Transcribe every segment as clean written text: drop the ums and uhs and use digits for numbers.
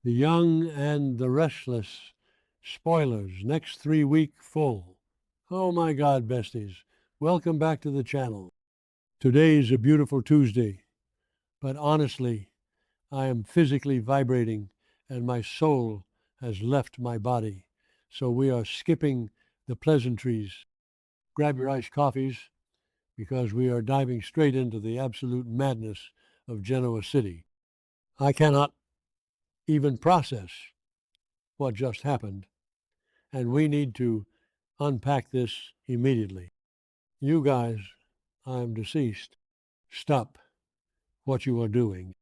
The Young and the Restless. Spoilers, next 3 week full. Oh my God, besties. Welcome back to the channel. Today's a beautiful Tuesday, but honestly, I am physically vibrating and my soul has left my body. So we are skipping the pleasantries. Grab your iced coffees because we are diving straight into the absolute madness of Genoa City. I cannot even process what just happened, and we need to unpack this immediately. You guys, I am deceased. Stop what you are doing.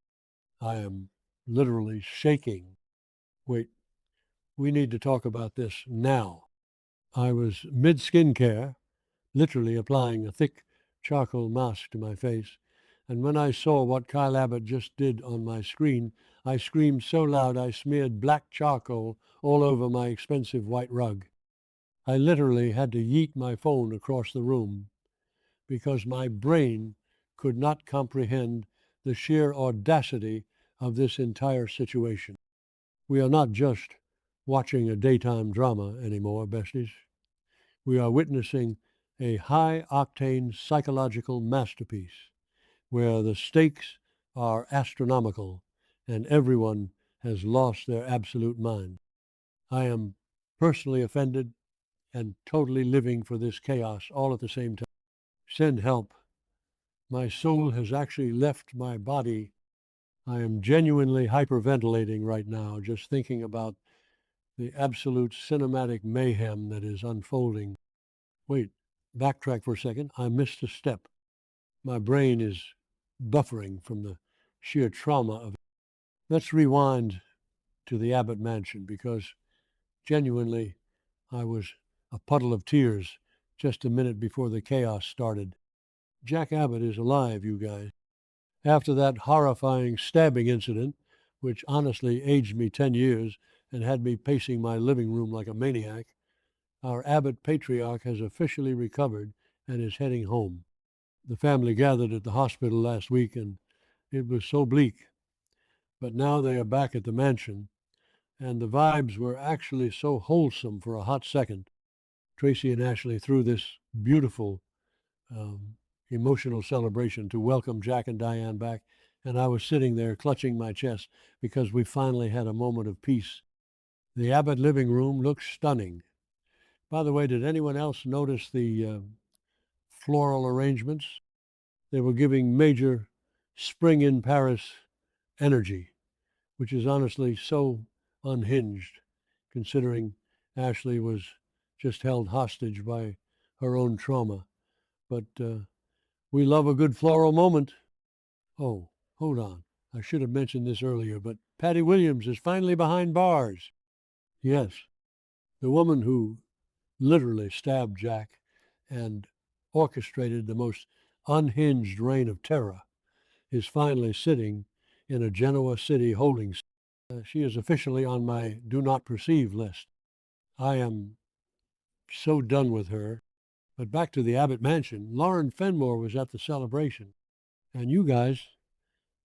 I am literally shaking. Wait, we need to talk about this now. I was mid skincare, literally applying a thick charcoal mask to my face, and when I saw what Kyle Abbott just did on my screen, I screamed so loud I smeared black charcoal all over my expensive white rug. I literally had to yeet my phone across the room because my brain could not comprehend the sheer audacity of this entire situation. We are not just watching a daytime drama anymore, besties. We are witnessing a high-octane psychological masterpiece where the stakes are astronomical and everyone has lost their absolute mind. I am personally offended and totally living for this chaos all at the same time. Send help. My soul has actually left my body. I am genuinely hyperventilating right now, just thinking about the absolute cinematic mayhem that is unfolding. Wait, backtrack for a second. I missed a step. My brain is buffering from the sheer trauma of it. Let's rewind to the Abbott mansion because genuinely I was a puddle of tears just a minute before the chaos started. Jack Abbott is alive, you guys. After that horrifying stabbing incident, which honestly aged me 10 years and had me pacing my living room like a maniac, our Abbott patriarch has officially recovered and is heading home. The family gathered at the hospital last week and it was so bleak. But now they are back at the mansion, and the vibes were actually so wholesome for a hot second. Tracy and Ashley threw this beautiful, emotional celebration to welcome Jack and Diane back, and I was sitting there clutching my chest because we finally had a moment of peace. The Abbott living room looks stunning. By the way, did anyone else notice the floral arrangements? They were giving major spring in Paris energy, which is honestly so unhinged, considering Ashley was just held hostage by her own trauma. But we love a good floral moment. Oh, hold on. I should have mentioned this earlier, but Patty Williams is finally behind bars. Yes, the woman who literally stabbed Jack and orchestrated the most unhinged reign of terror is finally sitting in a Genoa City holding. She is officially on my do not perceive list. I am so done with her. But back to the Abbott mansion, Lauren Fenmore was at the celebration. And you guys,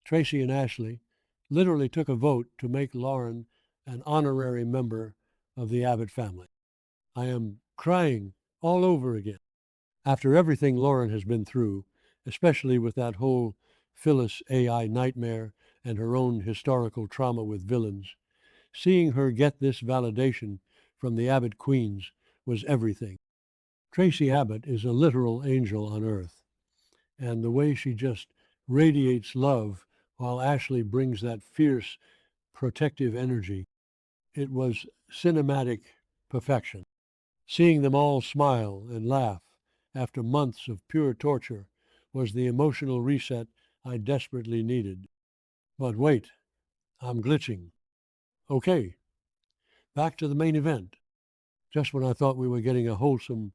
Tracy and Ashley, literally took a vote to make Lauren an honorary member of the Abbott family. I am crying all over again. After everything Lauren has been through, especially with that whole Phyllis AI nightmare and her own historical trauma with villains, seeing her get this validation from the Abbott Queens was everything. Tracy Abbott is a literal angel on earth, and the way she just radiates love while Ashley brings that fierce, protective energy, it was cinematic perfection. Seeing them all smile and laugh after months of pure torture was the emotional reset I desperately needed. But wait, I'm glitching. Okay, back to the main event. Just when I thought we were getting a wholesome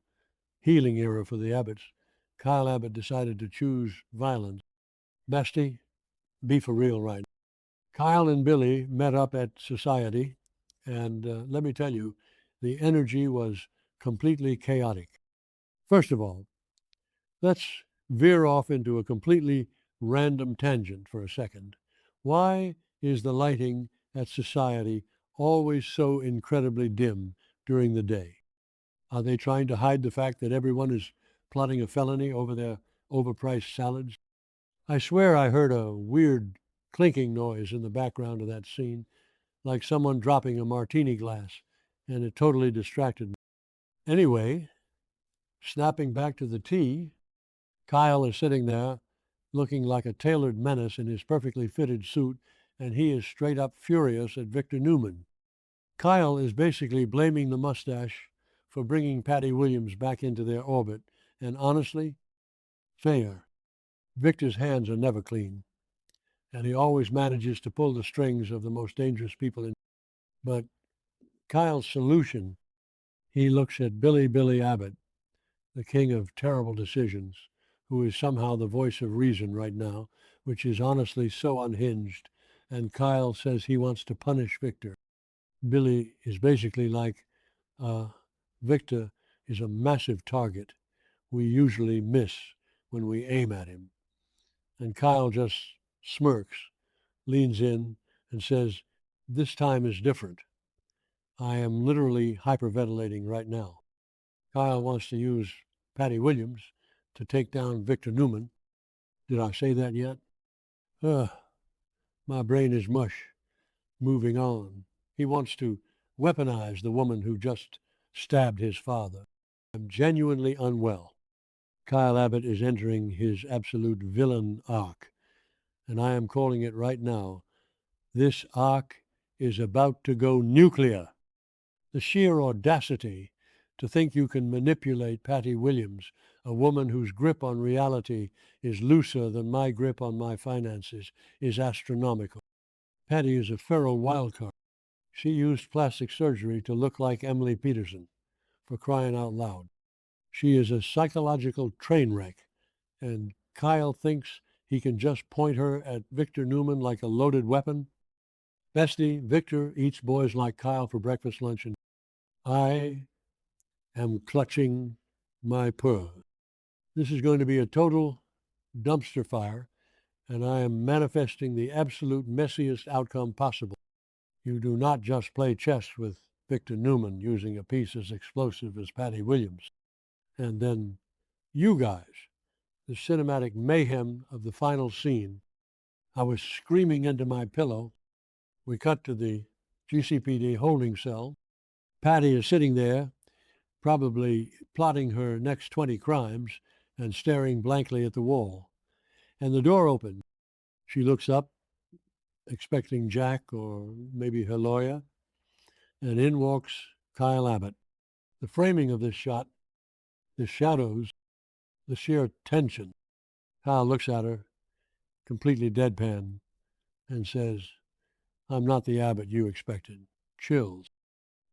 healing era for the Abbotts, Kyle Abbott decided to choose violence. Bestie, be for real right now. Kyle and Billy met up at Society, and let me tell you, the energy was completely chaotic. First of all, let's veer off into a completely random tangent for a second. Why is the lighting at society, always so incredibly dim during the day? Are they trying to hide the fact that everyone is plotting a felony over their overpriced salads? I swear I heard a weird clinking noise in the background of that scene, like someone dropping a martini glass, and it totally distracted me. Anyway, snapping back to the tea, Kyle is sitting there looking like a tailored menace in his perfectly fitted suit, and he is straight up furious at Victor Newman. Kyle is basically blaming the mustache for bringing Patty Williams back into their orbit, and honestly, fair. Victor's hands are never clean, and he always manages to pull the strings of the most dangerous people in. But Kyle's solution, he looks at Billy Abbott, the king of terrible decisions, who is somehow the voice of reason right now, which is honestly so unhinged. And Kyle says he wants to punish Victor. Billy is basically like, uh, Victor is a massive target. We usually miss when we aim at him. And Kyle just smirks, leans in, and says, "This time is different. I am literally hyperventilating right now." Kyle wants to use Patty Williams to take down Victor Newman. Did I say that yet? Ugh, my brain is mush. Moving on. He wants to weaponize the woman who just stabbed his father. I'm genuinely unwell. Kyle Abbott is entering his absolute villain arc, and I am calling it right now. This arc is about to go nuclear. The sheer audacity to think you can manipulate Patty Williams, a woman whose grip on reality is looser than my grip on my finances, is astronomical. Patty is a feral wildcard. She used plastic surgery to look like Emily Peterson, for crying out loud. She is a psychological train wreck, and Kyle thinks he can just point her at Victor Newman like a loaded weapon. Bestie, Victor eats boys like Kyle for breakfast, lunch, and I am clutching my pearl. This is going to be a total dumpster fire, and I am manifesting the absolute messiest outcome possible. You do not just play chess with Victor Newman using a piece as explosive as Patty Williams. And then you guys, the cinematic mayhem of the final scene. I was screaming into my pillow. We cut to the GCPD holding cell. Patty is sitting there, probably plotting her next 20 crimes and staring blankly at the wall. And the door opened. She looks up, expecting Jack or maybe her lawyer, and in walks Kyle Abbott. The framing of this shot, the shadows, the sheer tension. Kyle looks at her, completely deadpan, and says, "I'm not the Abbott you expected." Chills.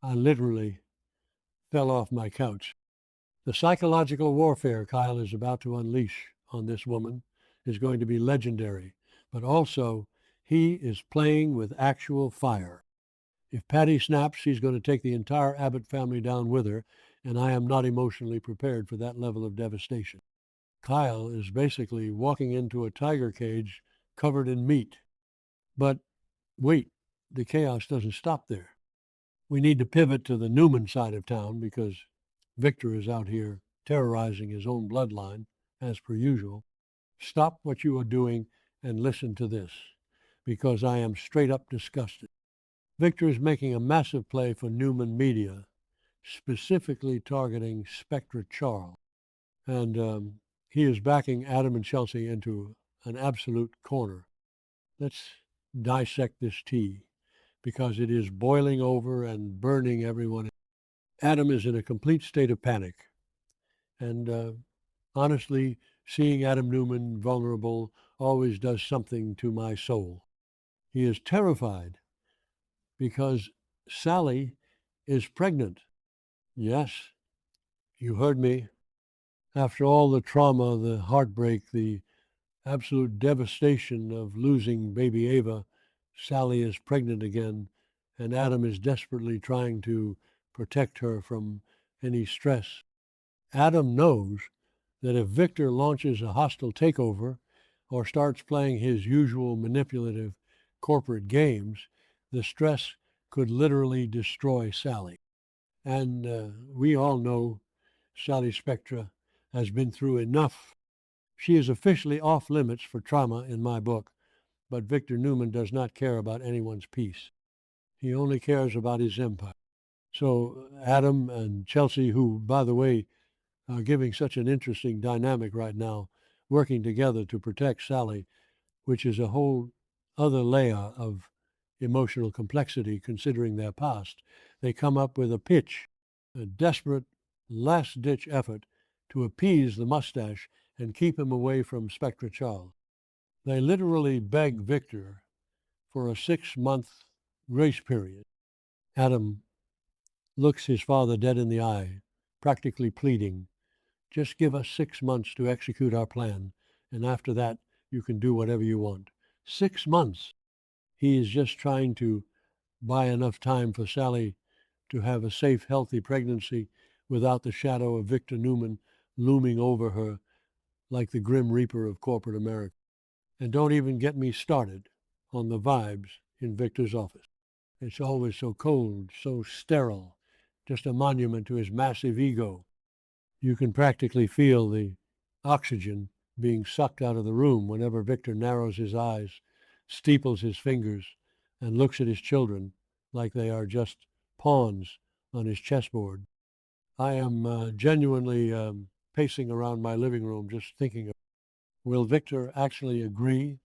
I literally fell off my couch. The psychological warfare Kyle is about to unleash on this woman is going to be legendary, but also he is playing with actual fire. If Patty snaps, she's going to take the entire Abbott family down with her, and I am not emotionally prepared for that level of devastation. Kyle is basically walking into a tiger cage covered in meat. But wait, the chaos doesn't stop there. We need to pivot to the Newman side of town because Victor is out here terrorizing his own bloodline, as per usual. Stop what you are doing and listen to this, because I am straight up disgusted. Victor is making a massive play for Newman Media, specifically targeting Spectra Charles. And he is backing Adam and Chelsea into an absolute corner. Let's dissect this tea, because it is boiling over and burning everyone. Adam is in a complete state of panic. And honestly, seeing Adam Newman vulnerable always does something to my soul. He is terrified because Sally is pregnant. Yes, you heard me. After all the trauma, the heartbreak, the absolute devastation of losing baby Ava, Sally is pregnant again, and Adam is desperately trying to protect her from any stress. Adam knows that if Victor launches a hostile takeover or starts playing his usual manipulative corporate games, The stress could literally destroy Sally. And we all know Sally Spectra has been through enough. She is officially off limits for trauma in my book, but Victor Newman does not care about anyone's peace. He only cares about his empire. So Adam and Chelsea, who, by the way, are giving such an interesting dynamic right now, working together to protect Sally, which is a whole other layer of emotional complexity considering their past. They come up with a pitch, a desperate last-ditch effort to appease the mustache and keep him away from Spectra Charles. They literally beg Victor for a 6-month grace period. Adam looks his father dead in the eye, practically pleading, just give us 6 months to execute our plan, and after that, you can do whatever you want. 6 months. He is just trying to buy enough time for Sally to have a safe, healthy pregnancy without the shadow of Victor Newman looming over her like the grim reaper of corporate America. And don't even get me started on the vibes in Victor's office. It's always so cold, so sterile, just a monument to his massive ego. You can practically feel the oxygen being sucked out of the room whenever Victor narrows his eyes, steeples his fingers, and looks at his children like they are just pawns on his chessboard. I am genuinely pacing around my living room just thinking of, will Victor actually agree?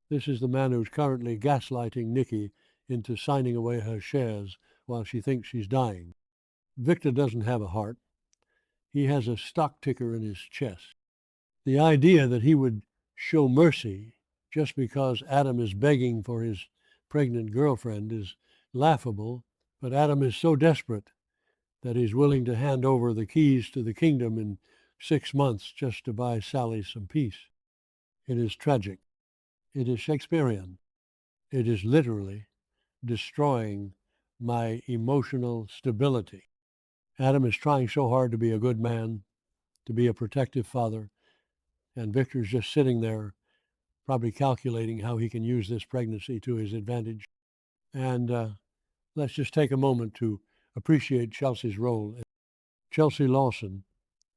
This is the man who's currently gaslighting Nikki into signing away her shares while she thinks she's dying. Victor doesn't have a heart. He has a stock ticker in his chest. The idea that he would show mercy just because Adam is begging for his pregnant girlfriend is laughable, but Adam is so desperate that he's willing to hand over the keys to the kingdom in 6 months just to buy Sally some peace. It is tragic. It is Shakespearean. It is literally destroying my emotional stability. Adam is trying so hard to be a good man, to be a protective father, and Victor's just sitting there probably calculating how he can use this pregnancy to his advantage. And let's just take a moment to appreciate Chelsea's role. Chelsea Lawson,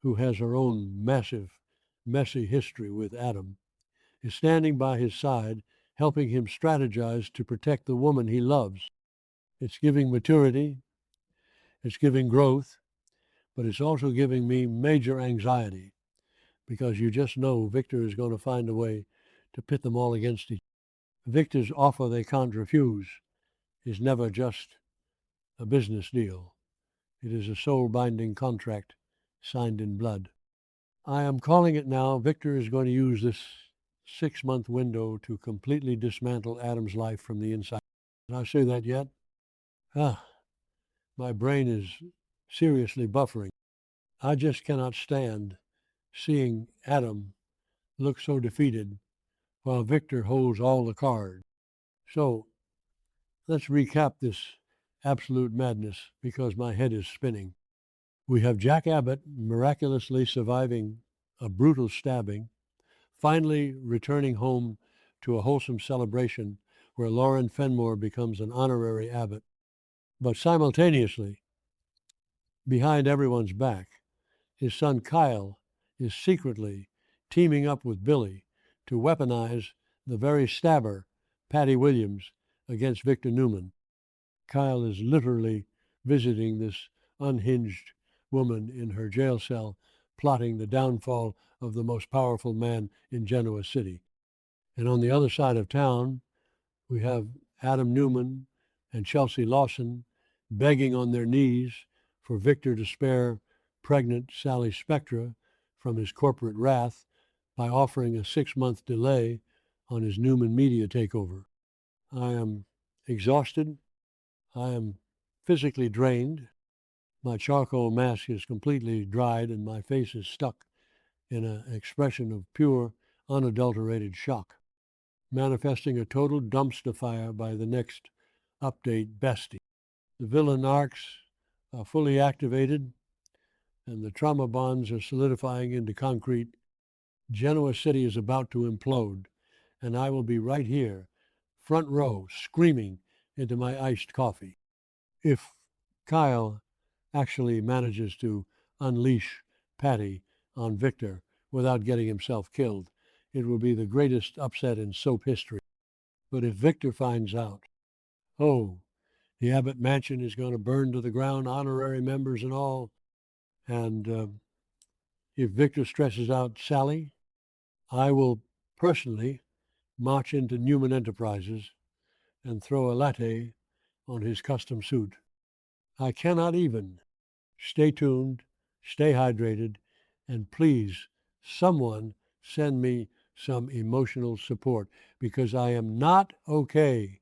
who has her own massive, messy history with Adam, is standing by his side, helping him strategize to protect the woman he loves. It's giving maturity, it's giving growth, but it's also giving me major anxiety because you just know Victor is going to find a way to pit them all against each other. Victor's offer they can't refuse is never just a business deal. It is a soul-binding contract signed in blood. I am calling it now. Victor is going to use this 6-month window to completely dismantle Adam's life from the inside. Did I say that yet? My brain is seriously buffering. I just cannot stand seeing Adam look so defeated while Victor holds all the cards. So let's recap this absolute madness because my head is spinning. We have Jack Abbott miraculously surviving a brutal stabbing, finally returning home to a wholesome celebration where Lauren Fenmore becomes an honorary abbot. But simultaneously, behind everyone's back, his son Kyle is secretly teaming up with Billy to weaponize the very stabber, Patty Williams, against Victor Newman. Kyle is literally visiting this unhinged woman in her jail cell, plotting the downfall of the most powerful man in Genoa City. And on the other side of town, we have Adam Newman and Chelsea Lawson begging on their knees for Victor to spare pregnant Sally Spectra from his corporate wrath by offering a 6-month delay on his Newman media takeover. I am exhausted. I am physically drained. My charcoal mask is completely dried and my face is stuck in an expression of pure, unadulterated shock, manifesting a total dumpster fire by the next update bestie. The villain arcs are fully activated and the trauma bonds are solidifying into concrete. Genoa City is about to implode, and I will be right here, front row, screaming into my iced coffee. If Kyle actually manages to unleash Patty on Victor without getting himself killed, it will be the greatest upset in soap history. But if Victor finds out, oh, the Abbott mansion is going to burn to the ground, honorary members and all, and if Victor stresses out Sally, I will personally march into Newman Enterprises and throw a latte on his custom suit. I cannot even. Stay tuned, stay hydrated, and please, someone send me some emotional support because I am not okay